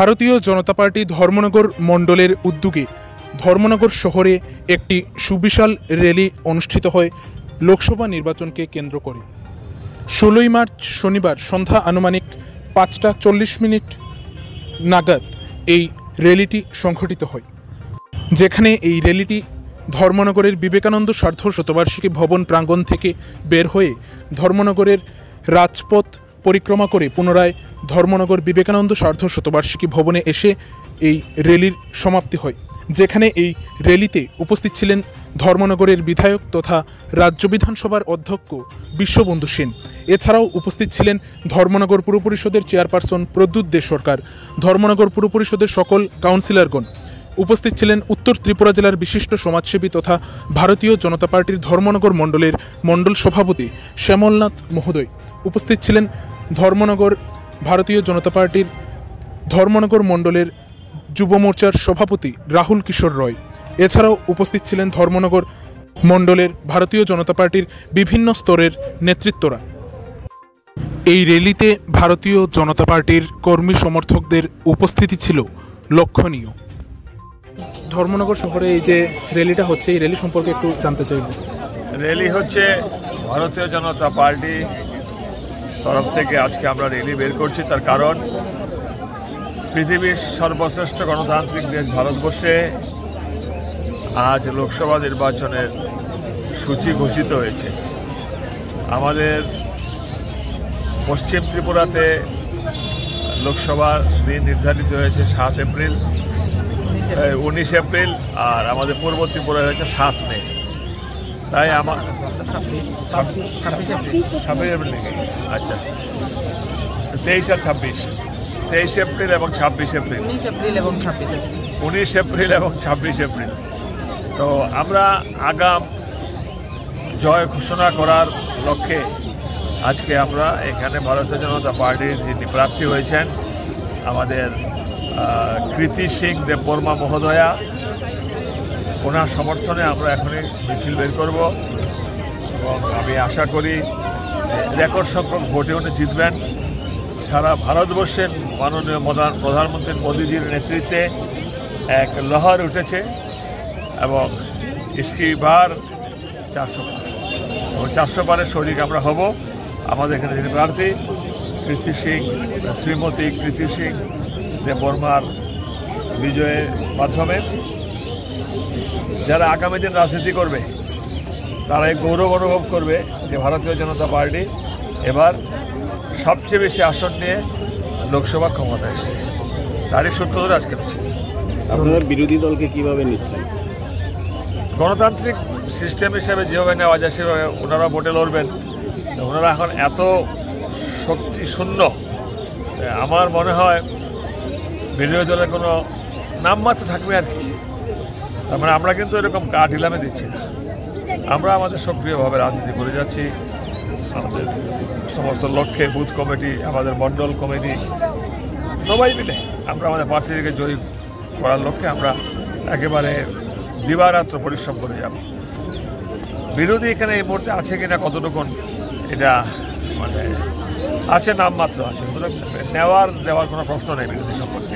ভারতীয় জনতা পার্টি ধর্মনগর মণ্ডলের উদ্যোগে ধর্মনগর শহরে একটি সুবিশাল র্যালি অনুষ্ঠিত হয় লোকসভা নির্বাচনকে কেন্দ্র করে। 16ই মার্চ শনিবার সন্ধ্যা আনুমানিক 5:40 নাগাদ এই র্যালিটি সংঘটিত হয়, যেখানে এই র্যালিটি ধর্মনগরের বিবেকানন্দ সার্ধ শতবার্ষিকী ভবন প্রাঙ্গণ থেকে বের হয়ে ধর্মনগরের রাজপথ পরিক্রমা করে পুনরায় ধর্মনগর বিবেকানন্দ সার্ধ শতবার্ষিকী ভবনে এসে এই র্যালির সমাপ্তি হয়, যেখানে এই র্যালিতে উপস্থিত ছিলেন ধর্মনগরের বিধায়ক তথা রাজ্য বিধানসভার অধ্যক্ষ বিশ্ববন্ধু সেন। এছাড়াও উপস্থিত ছিলেন ধর্মনগর পুর পরিষদের চেয়ারপারসন প্রদ্যুৎ দে সরকার, ধর্মনগর পুর পরিষদের সকল কাউন্সিলরগণ। উপস্থিত ছিলেন উত্তর ত্রিপুরা জেলার বিশিষ্ট সমাজসেবী তথা ভারতীয় জনতা পার্টির ধর্মনগর মণ্ডলের মণ্ডল সভাপতি শ্যামলনাথ মহোদয়। উপস্থিত ছিলেন ধর্মনগর ভারতীয় জনতা পার্টির ধর্মনগর মণ্ডলের যুব মোর্চার সভাপতি রাহুল কিশোর রয়। এছাড়াও উপস্থিত ছিলেন ধর্মনগর মণ্ডলের ভারতীয় জনতা পার্টির বিভিন্ন স্তরের নেতৃত্বরা। এই র্যালিতে ভারতীয় জনতা পার্টির কর্মী সমর্থকদের উপস্থিতি ছিল লক্ষণীয়। ধর্মনগর শহরে এই যে র্যালিটা হচ্ছে, এই র্যালি সম্পর্কে একটু জানতে চাইব। র্যালি হচ্ছে ভারতীয় জনতা পার্টি তরফ থেকে আজকে আমরা র্যালি বের করছি। তার কারণ পৃথিবীর সর্বশ্রেষ্ঠ গণতান্ত্রিক দেশ ভারতবর্ষে আজ লোকসভা নির্বাচনের সূচি ঘোষিত হয়েছে। আমাদের পশ্চিম ত্রিপুরাতে লোকসভার দিন নির্ধারিত হয়েছে 19 এপ্রিল, আর আমাদের পূর্ব ত্রিপুরায় হয়েছে 7 মে। তাই আমার 26 এপ্রিল নাকি? আচ্ছা, 23 আর 26, 23 এপ্রিল এবং 26 এপ্রিল, 19 এপ্রিল এবং 26 এপ্রিল। তো আমরা আগাম জয় ঘোষণা করার লক্ষ্যে আজকে আমরা এখানে ভারতীয় জনতা পার্টির যিনি প্রার্থী হয়েছেন আমাদের কৃতি সিং দেববর্মা মহোদয়া, ওনার সমর্থনে আমরা এখনই মিছিল বের করব এবং আমি আশা করি রেকর্ড সংখ্যক ভোটে উনি জিতবেন। সারা ভারতবর্ষের মাননীয় প্রধানমন্ত্রী মোদীজির নেতৃত্বে এক লহর উঠেছে এবং ইসকি বার 400 পারের শরিক আমরা হব। আমাদের এখানে যিনি প্রার্থী কৃতি সিং, শ্রীমতী কৃতি সিং দেববর্মার বিজয়ের মাধ্যমে যারা আগামী দিন রাজনীতি করবে তারা এই গৌরব অনুভব করবে যে ভারতীয় জনতা পার্টি এবার সবচেয়ে বেশি আসন নিয়ে লোকসভা ক্ষমতায় এসেছে। তারই সূত্র ধরে আজকে হচ্ছে। আপনারা বিরোধী দলকে কিভাবে নিচ্ছেন? গণতান্ত্রিক সিস্টেম হিসেবে যেভাবে নেওয়া যায় সেভাবে ওনারা ভোটে লড়বেন। ওনারা এখন এত শক্তি শূন্য, আমার মনে হয় বিরোধী দলের কোনো নামমাত্র থাকবে আর কি। তার মানে আমরা কিন্তু এরকম গা ঢিলামে দিচ্ছি না, আমরা আমাদের সক্রিয়ভাবে রাজনীতি করে যাচ্ছি। আমাদের সমস্ত লক্ষ্যে বুথ কমিটি, আমাদের মণ্ডল কমিটি সবাই মিলে আমরা আমাদের প্রার্থীদেরকে জয়ী করার লক্ষ্যে আমরা একেবারে দিবারাত্র পরিশ্রম করে যাব। বিরোধী এখানে এই মুহূর্তে আছে কিনা কতটুকুন এটা মানে আছে, নামমাত্র আছে, দেওয়ার কোনো প্রশ্ন নেই বিরোধী সম্পর্কে।